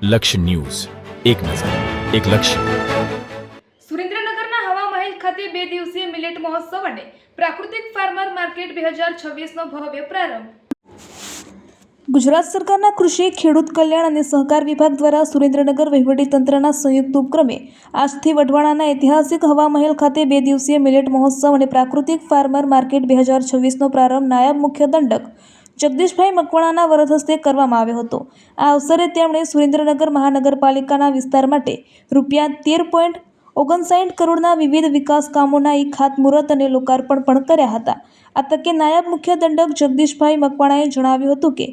લક્ષ્ય ન્યૂઝ, એક નજર, એક લક્ષ્ય. સુરેન્દ્રનગરના હવા મહેલ ખાતે 2 દિવસીય મિલેટ મહોત્સવ અને પ્રાકૃતિક ફાર્મર માર્કેટ 2026નો ભવ્ય પ્રારંભ. ગુજરાત સરકારના કૃષિ, ખેડૂત કલ્યાણ અને સહકાર વિભાગ દ્વારા સુરેન્દ્રનગર વહીવટીતંત્રના સંયુક્ત ઉપક્રમે આજથી વઢવાણાના ઐતિહાસિક હવા મહેલ ખાતે 2 દિવસીય મિલેટ મહોત્સવ અને પ્રાકૃતિક ફાર્મર માર્કેટ 2026નો પ્રારંભ નાયબ મુખ્ય દંડક જગદીશભાઈ મકવાણાના વરદ હસ્તે કરવામાં આવ્યો હતો. આ અવસરે તેમણે સુરેન્દ્રનગર મહાનગરપાલિકાના વિસ્તાર માટે ₹13.59 કરોડના વિવિધ વિકાસ કામોના ખાતમુહૂર્ત અને લોકાર્પણ પણ કર્યા હતા. આ તકે નાયબ મુખ્ય દંડક જગદીશભાઈ મકવાણાએ જણાવ્યું હતું કે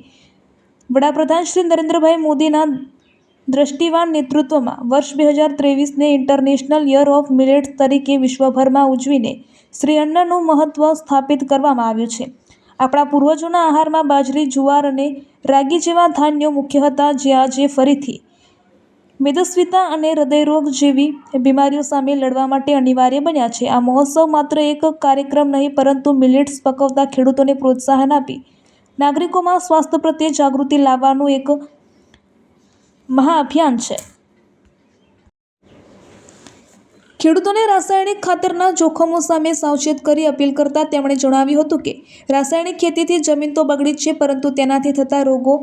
વડાપ્રધાન શ્રી નરેન્દ્રભાઈ મોદીના દ્રષ્ટિવાન નેતૃત્વમાં વર્ષ 2023ને ઇન્ટરનેશનલ યર ઓફ મિલેટ્સ તરીકે વિશ્વભરમાં ઉજવીને શ્રી અન્નનું મહત્વ સ્થાપિત કરવામાં આવ્યું છે. આપણા પૂર્વજોના આહારમાં બાજરી, જુવાર અને રાગી જેવા ધાન્યો મુખ્ય હતા, જે આજે ફરીથી મેદસ્વીતા અને હૃદયરોગ જેવી બીમારીઓ સામે લડવા માટે અનિવાર્ય બન્યા છે. આ મહોત્સવ માત્ર એક કાર્યક્રમ નહીં, પરંતુ મિલેટ્સ પકવતા ખેડૂતોને પ્રોત્સાહન આપી નાગરિકોમાં સ્વાસ્થ્ય પ્રત્યે જાગૃતિ લાવવાનું એક મહાઅભિયાન છે. ખેડૂતોને રાસાયણિક ખાતરના જોખમો સામે સાવચેત કરી અપીલ કરતા તેમણે જણાવ્યું હતું કે રાસાયણિક ખેતીથી જમીન તો બગડી જ છે, પરંતુ તેનાથી થતા રોગો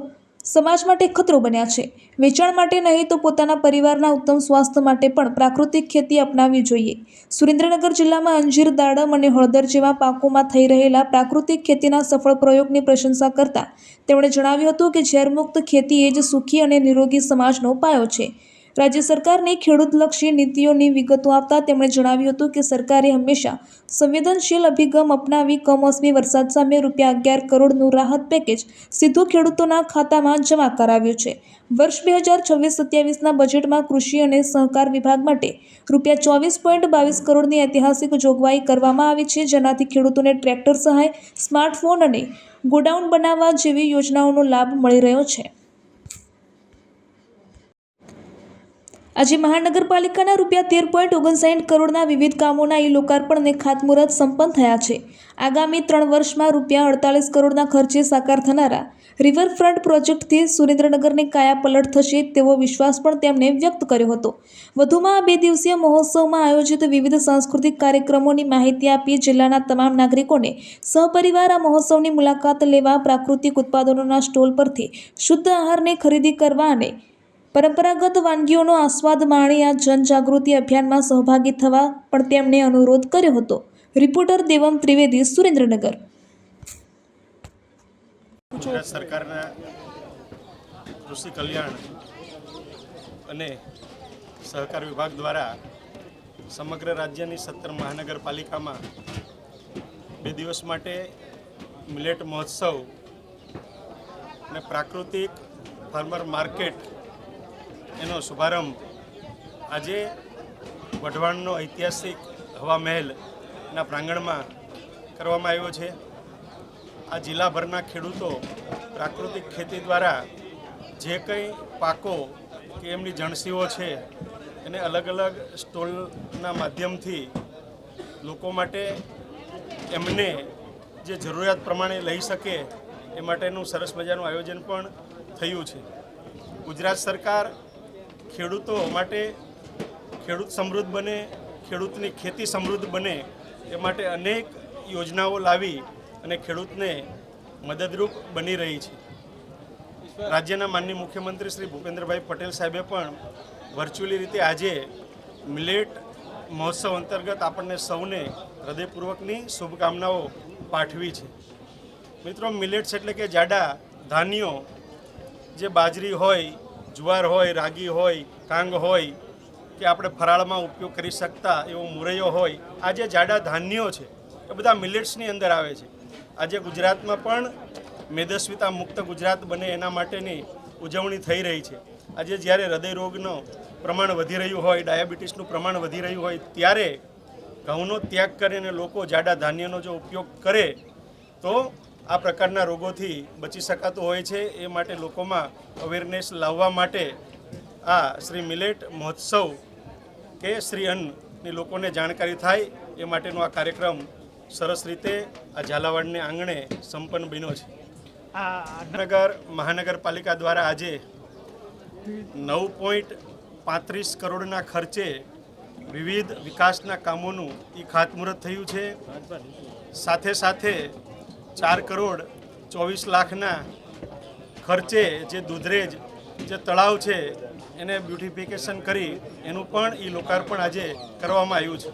સમાજ માટે ખતરો બન્યા છે. વેચાણ માટે નહીં તો પોતાના પરિવારના ઉત્તમ સ્વાસ્થ્ય માટે પણ પ્રાકૃતિક ખેતી અપનાવવી જોઈએ. સુરેન્દ્રનગર જિલ્લામાં અંજીર, દાડમ અને હળદર જેવા પાકોમાં થઈ રહેલા પ્રાકૃતિક ખેતીના સફળ પ્રયોગની પ્રશંસા કરતા તેમણે જણાવ્યું હતું કે ઝેરમુક્ત ખેતી એ જ સુખી અને નિરોગી સમાજનો પાયો છે. રાજ્ય સરકારની ખેડૂતલક્ષી નીતિઓની વિગતો આપતા તેમણે જણાવ્યું હતું કે સરકારે હંમેશા સંવેદનશીલ અભિગમ અપનાવી કમોસમી વરસાદ સામે ₹11 કરોડનું રાહત પેકેજ સીધું ખેડૂતોના ખાતામાં જમા કરાવ્યું છે. વર્ષ 2026-27ના બજેટમાં કૃષિ અને સહકાર વિભાગ માટે ₹24.22 કરોડની ઐતિહાસિક જોગવાઈ કરવામાં આવી છે, જેનાથી ખેડૂતોને ટ્રેક્ટર સહાય, સ્માર્ટફોન અને ગોડાઉન બનાવવા જેવી યોજનાઓનો લાભ મળી રહ્યો છે. આજે મહાનગરપાલિકાના ₹13.59 કરોડના વિવિધ કામોના લોકાર્પણ અને ખાતમુહૂર્ત સંપન્ન થયા છે. આગામી 3 વર્ષમાં ₹48 કરોડના ખર્ચે સાકાર થનારા રિવરફ્રન્ટ પ્રોજેક્ટથી સુરેન્દ્રનગરની કાયાપલટ થશે તેવો વિશ્વાસ પણ તેમણે વ્યક્ત કર્યો હતો. વધુમાં આ 2 દિવસીય મહોત્સવમાં આયોજિત વિવિધ સાંસ્કૃતિક કાર્યક્રમોની માહિતી આપી જિલ્લાના તમામ નાગરિકોને સહપરિવાર આ મહોત્સવની મુલાકાત લેવા, પ્રાકૃતિક ઉત્પાદનોના સ્ટોલ પરથી શુદ્ધ આહારની ખરીદી કરવા અને પરંપરાગત વાનગીઓનો આસ્વાદ માણી આ જનજાગૃતિ અભિયાનમાં સહભાગી થવા પણ તેમણે અનુરોધ કર્યો હતો. રિપોર્ટર દેવમ ત્રિવેદી, સુરેન્દ્રનગર. ગુજરાત સરકારના કૃષિ કલ્યાણ અને સહકાર વિભાગ દ્વારા સમગ્ર રાજ્યની 17 મહાનગરપાલિકામાં 2 દિવસ માટે મિલેટ મહોત્સવ અને પ્રાકૃતિક ફાર્મર માર્કેટ એનો શુભારંભ આજે વઢવાણનો ઐતિહાસિક હવા મહેલના પ્રાંગણમાં કરવામાં આવ્યો છે. આ જિલ્લાભરના ખેડૂતો પ્રાકૃતિક ખેતી દ્વારા જે કંઈ પાકો કે એમની જણસીઓ છે એને અલગ અલગ સ્ટોલના માધ્યમથી લોકો માટે એમને જે જરૂરિયાત પ્રમાણે લઈ શકે એ માટેનું સરસ મજાનું આયોજન પણ થયું છે. ગુજરાત સરકાર ખેડૂતો માટે ખેડૂત સમૃદ્ધ બને, ખેડૂતની ખેતી સમૃદ્ધ બને એ માટે અનેક યોજનાઓ લાવી અને ખેડૂતને મદદરૂપ બની રહી છે. રાજ્યના માનનીય મુખ્યમંત્રી શ્રી ભૂપેન્દ્રભાઈ પટેલ સાહેબે પણ વર્ચ્યુઅલી રીતે આજે મિલેટ મહોત્સવ અંતર્ગત આપણને સૌને હૃદયપૂર્વકની શુભકામનાઓ પાઠવી છે. મિત્રો, મિલેટ્સ એટલે કે જાડા ધાન્યો, જે બાજરી હોય, જુવાર હોય, રાગી હોય, કાંગ હોય કે આપણે ફરાળમાં ઉપયોગ કરી શકતા એવો મુરૈયો હોય, આ જે જાડા ધાન્યો છે એ બધા મિલેટ્સની અંદર આવે છે. આજે ગુજરાતમાં પણ મેદસ્વીતા મુક્ત ગુજરાત બને એના માટેની ઉજવણી થઈ રહી છે. આજે જ્યારે હૃદયરોગનું પ્રમાણ વધી રહ્યું હોય, ડાયાબિટીસનું પ્રમાણ વધી રહ્યું હોય, ત્યારે ઘઉંનો ત્યાગ કરીને લોકો જાડા ધાન્યનો જો ઉપયોગ કરે તો આ પ્રકારના રોગોથી બચી શકાતું હોય છે. એ માટે લોકોમાં અવેરનેસ લાવવા માટે આ શ્રી મિલેટ મહોત્સવ કે શ્રી અન્નની લોકોને જાણકારી થાય એ માટેનો આ કાર્યક્રમ સરસ રીતે આ ઝાલાવાડને આંગણે સંપન્ન બન્યો છે. આ નગર મહાનગરપાલિકા દ્વારા આજે 9.35 કરોડના ખર્ચે વિવિધ વિકાસના કામોનું ખાતમુહૂર્ત થયું છે. સાથે સાથે 4 કરોડ 24 લાખના ખર્ચે જે દુધરેજ જે તળાવ છે એને બ્યુટિફિકેશન કરી એનું પણ લોકાર્પણ આજે કરવામાં આવ્યું છે.